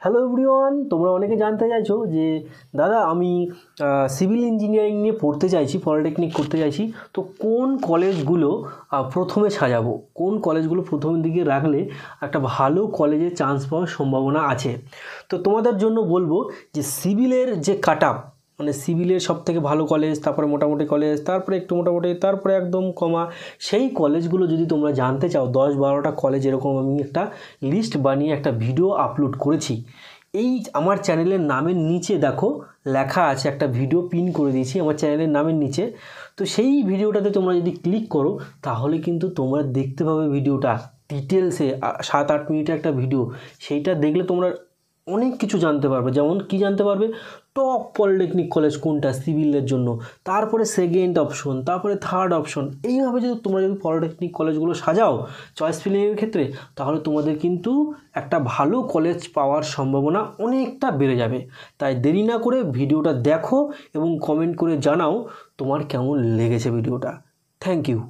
Hello everyone, তোমরা অনেকে জানতে চাইছো যে দাদা আমি সিভিল ইঞ্জিনিয়ারিং নিয়ে পড়তে চাইছি, পলিটেকনিক করতে চাইছি, তো কোন কলেজগুলো প্রথমে সাজাবো, কোন কলেজগুলো প্রথম দিকে রাখলে একটা ভালো কলেজে চান্স পাওয়ার সম্ভাবনা আছে। তো তোমাদের জন্য বলবো যে সিভিলের যে কাট আপ, মানে সিভিলের সবথেকে ভালো কলেজ, তারপরে মোটামুটি কলেজ, তারপরে একটু মোটামুটি, তারপরে একদম কমা, সেই কলেজগুলো যদি তোমরা জানতে চাও, 10-12টা কলেজ এরকম আমি একটা লিস্ট বানিয়ে একটা ভিডিও আপলোড করেছি। এই আমার চ্যানেলের নামের নিচে দেখো লেখা আছে, একটা ভিডিও পিন করে দিয়েছি আমার চ্যানেলের নামের নিচে। তো সেই ভিডিওটাতে তোমরা যদি ক্লিক করো তাহলে কিন্তু তোমরা দেখতে পাবে ভিডিওটা ডিটেলসে, 7-8 মিনিটের একটা ভিডিও। সেইটা দেখলে তোমরা অনেক কিছু জানতে পারবে। যেমন কি জানতে পারবে, টপ পলিটেকনিক কলেজ কোনটা সিভিলের জন্য, তারপরে সেকেন্ড অপশন, তারপরে থার্ড অপশন। এইভাবে যদি তোমরা পলিটেকনিক কলেজগুলো সাজাও চয়েস ফিলিংয়ের ক্ষেত্রে, তাহলে তোমাদের কিন্তু একটা ভালো কলেজ পাওয়ার সম্ভাবনা অনেকটা বেড়ে যাবে। তাই দেরি না করে ভিডিওটা দেখো এবং কমেন্ট করে জানাও তোমার কেমন লেগেছে ভিডিওটা। Thank you.